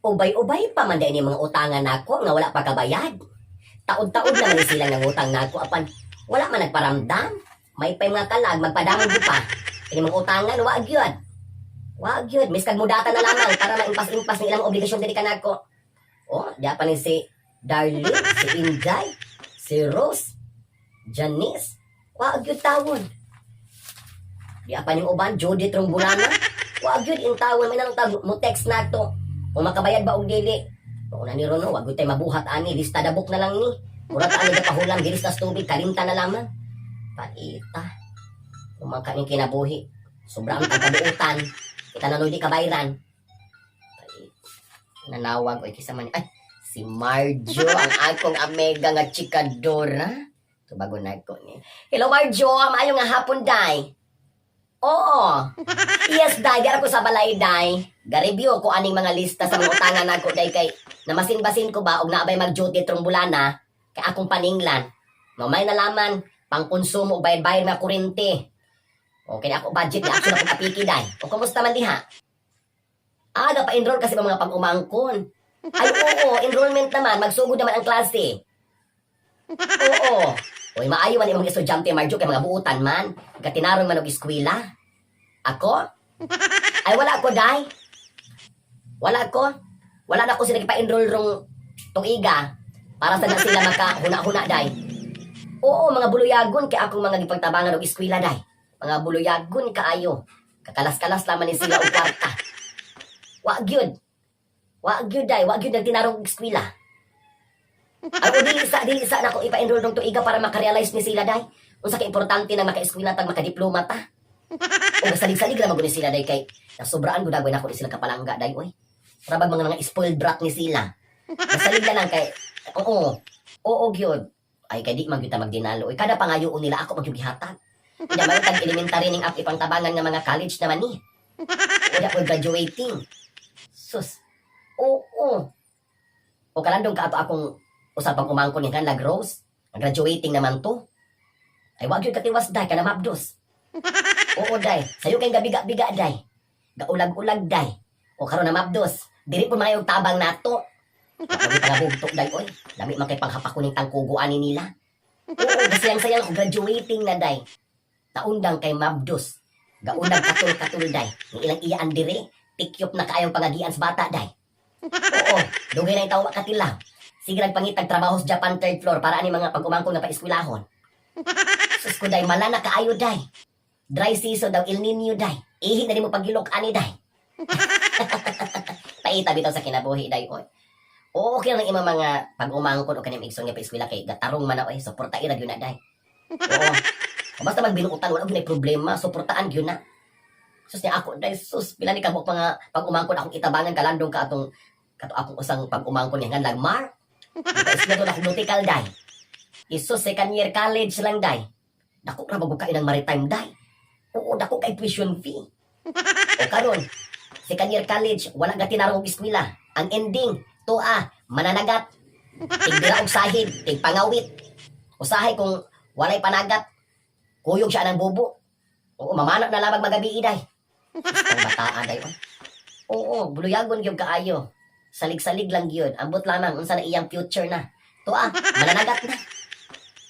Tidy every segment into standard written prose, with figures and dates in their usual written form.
Ubay-ubay pa man din mga utangan nako nga wala pa kabayad. Taod-taod naman sila ng utang nako apan wala man nagparamdam. May pa mga kalag magpadamog di pa. Ini mga utangan wa gyud. Wa gyud miskag mudata na lamang para maimpas-impas ni ilang obligasyon diri kanako. Oh, diya pa ni si Darlene, si Inday, si Rose, Janice. Wa gyud tawon. Diya pa ning uban Judith Rumbulana. Wa gyud in tawon may nang tawon mo text nato. Kung makabayad ba og dili? Kung na ni Rono, wag tay mabuhat ani, lista dabok na lang ni. Murag ani ka pahulang diris tas tubig, kalimta na lamang. Paita. Kumangka ning kinabuhi. Sobrang kagabuutan. Kita na di kabayran. Nanawag oy kisa man. Ay, si Marjo ang akong amiga nga chikadora. To bago na ko ni. Hello Marjo, maayo nga hapon day. Oo. Yes, day. Gara ko sa balay, day. Ga-review ko aning mga lista sa mga utangan nako day kay namasin-basin ko ba og naabay mag-duty trumbulana kay akong paninglan. Mamay na laman pang konsumo og bayad-bayad na kuryente. Okay na ako budget na ako na pagkapiki, day. O kumusta man diha? Aga pa enroll kasi mga pag-umangkon. Ay, oo. Enrollment naman. Magsugod naman ang klase. Oo. Uy, maayo man yung mga estudyante, Marjo, kay mga buutan man. Gatinaron man og eskwela. Ako? Ay, wala ko, day. Wala ko. Wala na ko sila pa-enroll rong tuiga para sa na sila makahuna-huna, day. Oo, mga buluyagon, kay akong mga gipagtabangan og eskwela, day. Mga buluyagon kaayo. Kakalas-kalas laman ni sila og kwarta. Wa gyud. Wa gyud, day. Wa gyud nagtinarong og eskwela. Ako dili sa nako ipa-enroll dong tuiga para makarealize ni sila day. Unsa ka importante na maka-eskwela tag makadiploma ta. O salig-salig ra maguni sila day kay nasobraan gud dagoy nako ni sila kapalangga day oy. Para bag mga spoiled brat ni sila. Nasalig na lang kay oo gyud. Ay kay di man gyud ta magdinalo. Oy kada pangayoon nila ako magyugihatag. Kaya may tag elementary ning ipang tabangan nga mga college naman ni. Wala ko graduating. Sus. Oo. O kalandong ka ato akong usap pang umangkon nga nag-rose, graduating naman to. Ay wag yung katiwas day, ka na mabdos. Oo day, sayo kay gabiga-biga day. Gaulag-ulag day. O karon na mabdos, diri po mga yung tabang nato. Wag pa nabugtok day, oy. Lami man kay panghapa ko ning tangkuguan ni nila. Oo, gasayang-sayang ako graduating na day. Naundang kay mabdos. Gaulag katul-katul day. Ng ilang iyaan diri, tikyop na kaayong pangagian sa bata day. Oo, dugay na yung tawa katilaw. Sige nagpangitag trabaho sa Japan 3rd floor para ani mga pag-umangkon nga pa-eskwelahon. Sus ko day malana kaayo day. Dry season daw El Nino day. Ihi na di mo pagilok ani day. Paita bitaw sa kinabuhi day oy. Oo okay lang imong mga pag-umangkon o kaning igsoon nga pa-eskwela kay gatarong man na oy suporta ira gyud na day. Oo. Basta magbinuutan wala gyud problema, suportaan gyud na. Sus niya ako day sus pila ni kabuk mga pag-umangkon akong itabangan kalandong ka atong kato akong usang pag-umangkon nga lagmar. Isla to na kumutical day. Isus second year college lang day. Dako ra magbukain ng maritime day. Oo, dako kay tuition fee. O karon, second year college, wala gatinarong og eskwela. Ang ending, mananagat. Tigdira og sahid, tigpangawit. Usahay kung walay panagat, kuyog siya ng bubo. Oo, mamana na lamang magabi day. Ang bataan day. Oo, buluyagon gyud kaayo. Salig-salig lang gyud. Ambot lamang unsa na iyang future na. Mananagat na.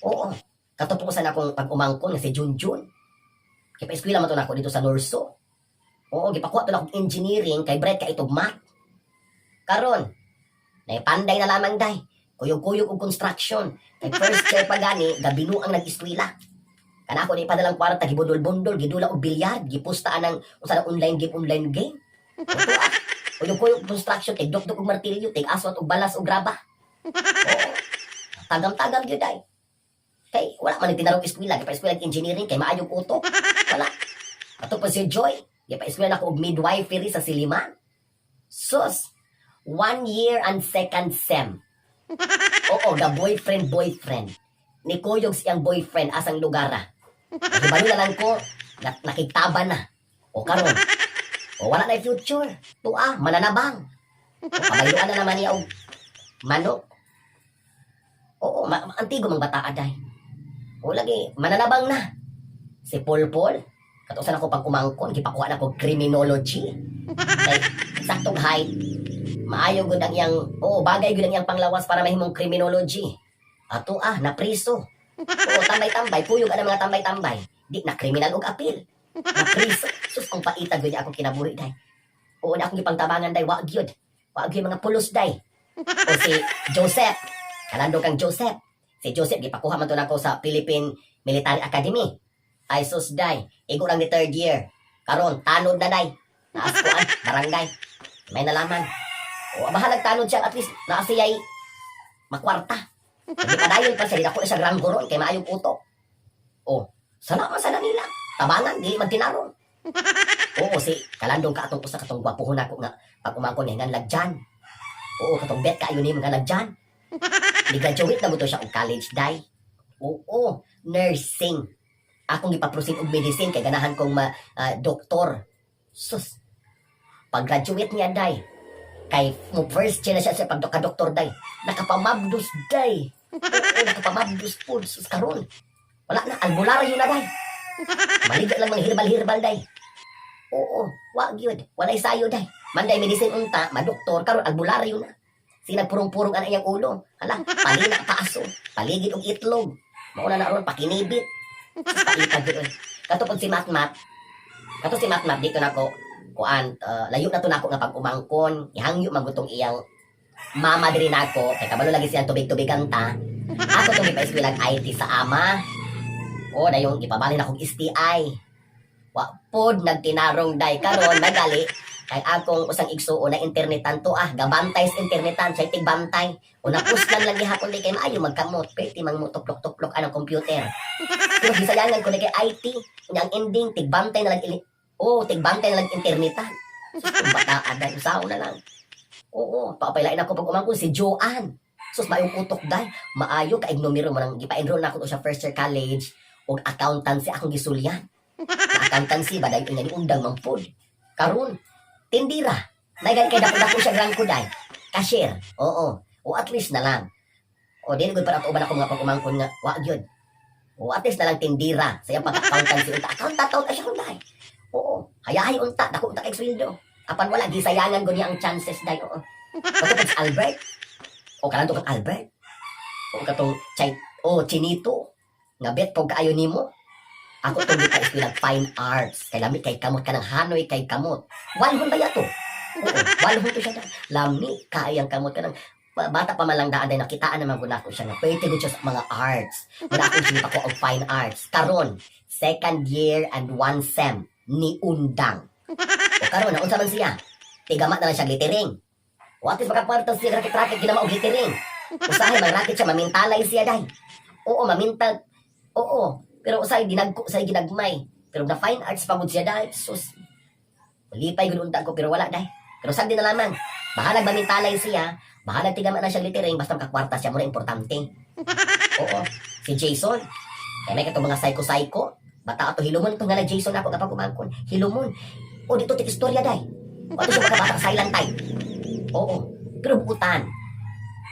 Oo. Katupusan akong pag-umangkon nga si Junjun. Kay pa-eskwela man to nako dito sa Norso. Oo, gipakuha to na akong engineering kay Brett ka itog math. Karon, naipanday na lamang day. Kuyog-kuyog og construction. Kay first year pa gani, gabinu ang nag-eskwela. Kana ako ni padalang kwarta gibundol-bundol, gidula og bilyard, gipustaan ng unsa na online game. Kuyog-kuyog construction, tig-dok-dok og martilyo, tig-aswat og balas og graba. Oo. Tagam-tagam gyud ay. Kay wala man tinarong eskwela, kay pa-eskwela engineering kay maayong utok. Wala. Ato pa si Joy, kay pa-eskwela nako og midwifery sa Siliman. Sus. 1 year and second sem. Oo, the boyfriend. Ni kuyog siyang boyfriend asang lugara. Nahibalo na lang ko, nakiktaban na. O karon. O wala na future. Mananabang. O kabayuan na naman niya og manok. Oo, antigo mang bata aday. O lagi, mananabang na. Si Polpol, katusan ako pag umangkon, gipakuha na ko criminology. Kay, saktong height, Maayo gud ang iyang, bagay gud ang iyang panglawas para mahimong criminology. Ato na priso. Tambay-tambay, puyog ang mga tambay-tambay. Di na kriminal og apil. Na priso. Sus, ang paita gud niya akong kinaburi day. Na akong ipangtabangan day, wa gyud. Wa gyud mga pulos day. O si Joseph. Kalando kang Joseph. Si Joseph, gipakuha man to nako sa Philippine Military Academy. Ay sus day. Igo lang ni third year. Karon, tanod na day. Naaskuan, barangay. May nalaman. Bahalag tanod siya, at least naasiyay makwarta. Hindi pa dayon pa siya, di ako sa grand goron, kay maayong utok. Salamat sa nila. Tabangan, di magtinarong. Si kalandong ka atong usa katong gwapohon ako nga, pag umangkon nga lagjan. Katong bet ka yun nga lagjan. Ni-graduate na mo to siya og college, day. Nursing. Akong ipaproceed og medicine, kay ganahan kong doktor. Sus. Pag-graduate niya, day, kay mo first year na siya sa pagdoktor day. Nakapamabdos day. Nakapamabdos po. Sus karon. Wala na, albularyo na day. Maligat lang mga herbal day. Wag yun. Walay sayo day. Manday medicine unta, madoktor, karon albularyo na. Sinagpurong-purong ang iyang ulo. Palina paaso. Paligid og itlog. Mauna na ron, pakinibit. Sus paitag yun. Katupod si Matmat. Dito na ko. Layo na to nako nga pag umangkon, ihangyo magutong iyang mama diri nako, kay kabalo lagi siyang tubig-tubigan ta. Ako tong ipa-eskwela IT sa ama. Dayong ipabalin akong STI. Wa pod nagtinarong day karon magali kay akong usang igsuon na internetan to gabantay sa internetan say tigbantay. Napuslan lang gihapon day kay maayo magkamot, pwede mang mo tuplok-tuplok anong computer. Pero gisayangan ko na kay IT, ang ending tigbantay na lang tigbantay na lang internetan. Sus, kung bataan dahil, usaw na lang. Papailain ako pag umangkon si Joanne. Sus, mayong utok dahil. Maayo, kaig numero mo nang gipa-enroll na ako sa first year college o accountancy akong gisulyan. Na accountancy ba dahil nga ni undang mang food. Karon, tindira. Naigan kay dako siya grang ko dahil. Cashier. At least na lang. Dili ko para uban ako mga pag umangkon nga, wag yun. At least na lang tindira. Sa iyang pag-accountancy unta. Accountant na siya kung dahil. Hayahay unta, dako unta kay sweldo. Apan wala gisayangan gud niya ang chances dai. Katong si Albert. Kalanto kang Albert. Katong Chinito. Nga bet pog kaayo nimo. Ako tong gita eskwela fine arts. Kay lami kay kamot ka ng Hanoy kay kamot. Walhon ba yato? Walhon to siya. Lami kaayang kamot ka ng bata pa man lang daan day nakitaan naman gud nako siya nga pwede gud siya sa mga arts. Muna akong sinita ko og fine arts. Karon, second year and 1 sem ni undang. Karon na unsa man siya? Tigamat na lang siya glittering. What is makapwarta siya raket-raket ginama og glittering. Usahay man raket siya mamintalay siya day. Mamintag. Pero usahay dinagko say ginagmay. Pero na fine arts pa gud siya day. Sus. Lipay gud unta ko pero wala day. Pero sad din nalaman. Bahalag mamintalay siya, bahalag tigamat na siya glittering basta makakwarta siya mo na importante. Si Jason. Kaya may katong mga psycho-psycho. Bata ato hilumon to nga na Jason ako kapag umangkon. Hilumon. Dito tik istorya day. Ato siya makabata silent type. Pero buutan.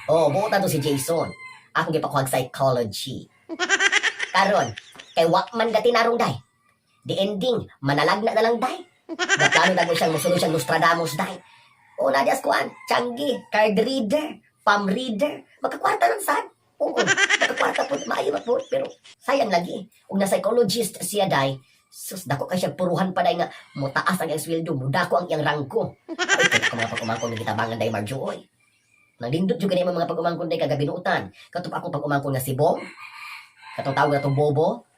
Buutan to si Jason. Ako gipakuhag psychology. Karon, kay wakman gatinarong day. The ending, manalagna na lang day. Gaplano na ko siyang musunod siyang Nostradamus day. Nadias kuan, Changi, card reader, palm reader. Magkakwarta lang sad. Magkakwarta po, maayo po, pero sayang lagi. Kung na psychologist siya day, sus, dako kay siya puruhan pa day nga, mutaas ang iyang sweldo, mudako ang iyang rangko. Ay, kaya mga pag-umangkon ng kitabangan day, Marjo, oy. Nalindot juga na mga pag-umangkon day kagabinuutan. Katong ako pag-umangkon nga si Bong, katong tawag na itong Bobo.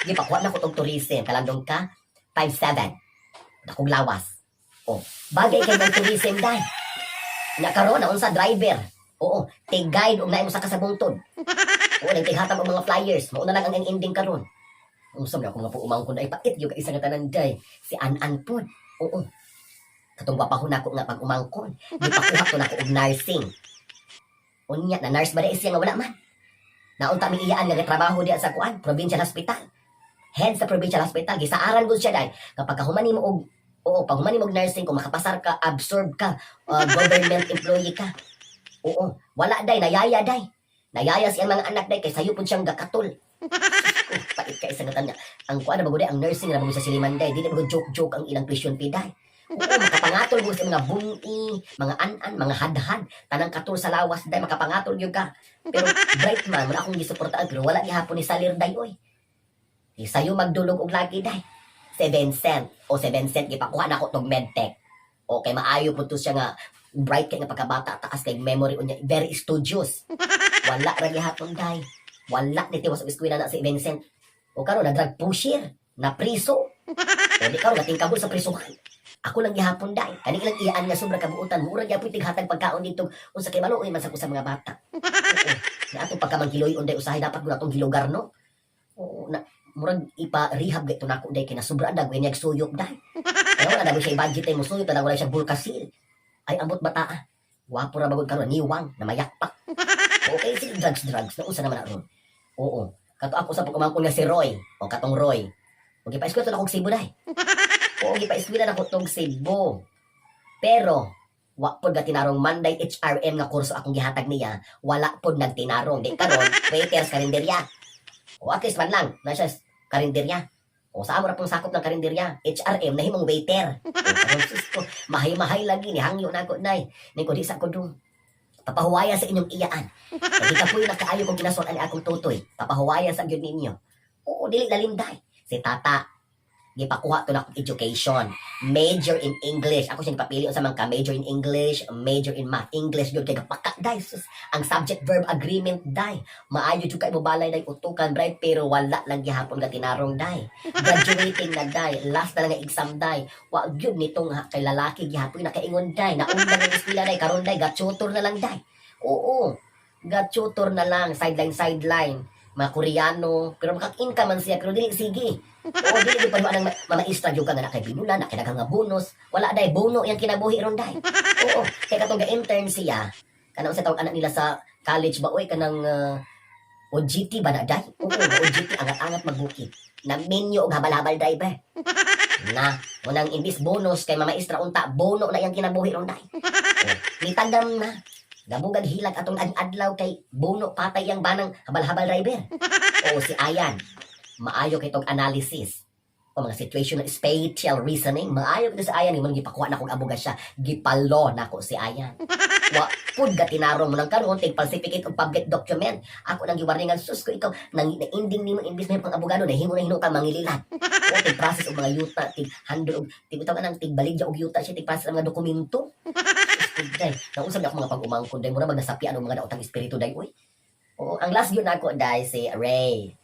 Di pa kuha na ko itong tourism, kalandong ka, 5'7". Dakong lawas. Bagay kay ng tourism day. Nakaroon na unsa driver. Tig-guide og naay mo sa kasabungtod. Nagtighatag og mga flyers. Mauna lang ang ending karon. Usab na ako nga po umangkon ay pait yung isa nga tanan day. Si An-An po. Katong wapahon ako nga pag umangkon. Di pa kuha ko na ako og nursing. Unya na nurse ba na siya nga wala man. Naunta mi iyaan nga trabaho diya sa kuan, provincial hospital. Head sa provincial hospital, gisaaran gud siya day. Kapag humani mo og pag humani mo og nursing, kung makapasar ka, absorb ka, government employee ka. Wala day, nayaya day. Nayaya siyang mga anak day, kay sayo po siyang gakatol. Pait ka isa nga tanya. Ang kuan na bago day, ang nursing na bago sa Siliman day, dili bago joke-joke ang ilang tuition fee day. Oo, makapangatol mo sa mga bungi, mga an-an, mga hadhad, tanang katul sa lawas, day, makapangatol yun ka. Pero bright man, wala akong gisuportaan, pero wala gihapon ni Salir, day, oy. Sa'yo magdulog og lagi, day. 7 cent, o 7 cent, gipakuha na ako tong medtech. Okay, maayo po to siya nga, bright kay nga pagkabata, taas kay memory, unya, very studious. Wala ra gihapon, day. Wala ni tiwas og eskwela na si Vincent. O karon na drug pusher, na priso. O di karon natingkabol sa prisuhan. Ako lang gihapon dai. Kani lang iyaan nga sobra kabuutan. Mura gyapon tighatag pagkaon dito unsa kay maluoy man sa mga bata. Oo. Na ato pagkamangkiloy unday usahay dapat mo natong gilugar no. Oo na murag ipa-rehab gayto nako day kina sobra dag way niyag suyop dai. Kaya wala daw siya budget ay mo suyop na wala siya bulkasil. Ay ambot bata ah. Wapo ra bagod karon niwang na mayakpak. Okay sige drugs na usa naman ron. Oo. Kato ako sa pagkumangkon nga si Roy o katong Roy. Ug ipa-eskwela na kog Cebu dai. Oo, ipa-eskwela na ko tong Cebu. Pero, wa pod nga tinarong Monday HRM nga kurso akong gihatag niya, wala pod nagtinarong. Di karon, waiters karinderya. O at least man lang, na siya karinderya. O sa amo ra pong sakop ng karinderya, HRM na himong waiter. O karon ko, mahay-mahay lagi ni hangyo na ko nay. Ni ko di sa ko dong. Papahuwaya sa inyong iyaan. Hindi ka po yung nakaayo kong kinasuan ni akong tutoy. Papahuwaya sa gyud ninyo. Oo, dili lalim day. Si tata, gipakuha to na education. Major in English. Ako siya nagpapili sa mga major in English, major in math. English yun kay kapaka, day. Sus. Ang subject-verb agreement, day. Maayo yung kay mubalay, day. Utukan, right? Pero wala lang gihapon ka tinarong, day. Graduating na, day. Last na lang nga exam, day. Wag yun nitong kay lalaki gihapon nakaingon, day. Naunda ng eskwela, day. Karon, day. Gat-tutor na lang, day. Oo. Gat-tutor na lang. Sideline. Mga Koreano. Pero makak-income man siya. Pero dili, sige. Oo, dili pa yung anang mamaistra yung ka nga nakaibinulan, nakinagang nga bonus. Wala day, bono yung kinabuhi ron day. Oo, kaya katong ga-intern siya, kanang sa tawag anak nila sa college ba, oy, kanang OGT ba na day? Oo, OGT, angat-angat magbukid. Na menu og habal-habal day ba? Na, unang imbis bonus kay mamaistra unta, bono na yung kinabuhi ron day. Nitandam na. Gabugag hilag atong adlaw kay bono patay yang banang habal-habal driver. Oo, si Ayan. Maayo kay tong analysis o mga situational spatial reasoning. Maayo kito si Ayan, imong gipakuha na kog abuga siya. Gipalo nako si Ayan. Wa pud ga tinarong mo nang karon tig falsificate og public document. Ako nang giwarningan sus ko ikaw nang ending nimo imbis na pang abogado na himo ka mangililan. O tig process og mga yuta, tig handle og tig utaw nang tig baligya og yuta siya tig process ng mga dokumento. Day, nausap na ako mga pag-umangkon, day, mura magnasapian ang mga daotang espiritu, day, uy. Oo, ang last yun ako, day, si Ray.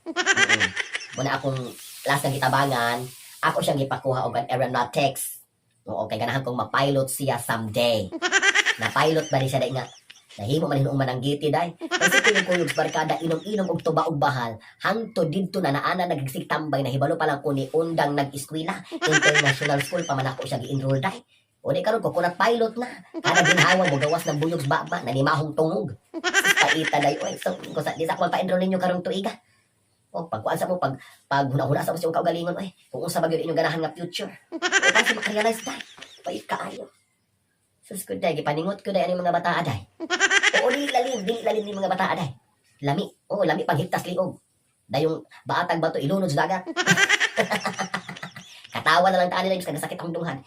Muna akong last ng kitabangan, ako siyang gipakuha og an aeronautics. Oo, kay ganahan kong mapilot siya someday. Na-pilot ba ni siya, day, nga, nahimo man hinong mananggiti, day. Kasi kuyog-kuyog sa barkada, inom-inom og tuba og bahal, hangto didto na naana nagigsig tambay, na hibalo pa lang ko ni undang nag-eskwela, international school, pa man ako siya gi-enroll, day. O di karon ko kunat pilot na. Kada ginhawa mo gawas ng buyog baba na nimahong tungog. Paita day oy. So ko sa di sa ko pa-enroll ninyo karong tuiga. O pagkuan sa mo pag huna-huna sa mo yung kaugalingon oy. Kung unsa ba gyud inyong ganahan nga future. O kasi makarealize day. Pait kaayo. Sus ko day gipaningot ko day ani mga bata aday. O dili lalim ni mga bata aday. Lami. O lami panghigtas liog. Dayong baatag bato ilunod sa dagat. Katawa na lang taan nila yung sakit ang dunghan.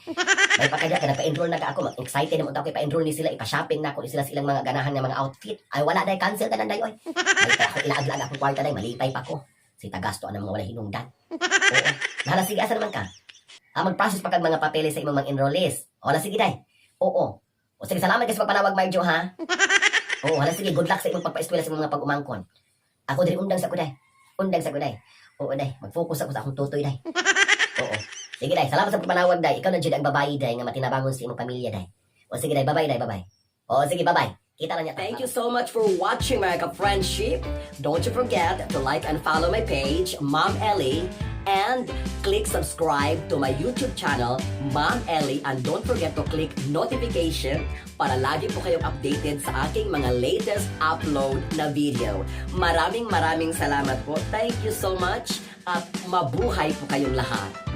May pakadya ka pa-enroll na ka ako. Excited naman ako pa-enroll ni sila. Ipa-shopping na ako ni sila silang mga ganahan ng mga outfit. Ay wala dahil cancel ka na dahi. Ay ako ilaag-lag akong kwarta dahi. Malipay pa ko. Si tagasto ang mga wala hinungdan. Oo. Nahala sige asa naman ka. Mag-process pa kag mga papeles sa imong mga enrollees. Wala sige dahi. Oo. O sige salamat kasi pagpanawag Marjo ha. Oo. Wala sige good luck sa imong pagpa-eskwela sa mga pag-umangkon. Ako diri undang sa ko dahi. Undang sa ko dahi. Oo dahi. Mag-focus ako sa akong tutoy dahi. Oo. Sige day, salamat sa pagpanawag day. Ikaw na dyan ang babae day nga matinabangon sa imong pamilya day. O sige day, bye-bye day, bye-bye. O sige, bye-bye. Kita lang niya. Thank you so much for watching my ka-friendship. Don't you forget to like and follow my page, Ma'am Ellie, and click subscribe to my YouTube channel, Ma'am Ellie, and don't forget to click notification para lagi po kayong updated sa aking mga latest upload na video. Maraming salamat po. Thank you so much at mabuhay po kayong lahat.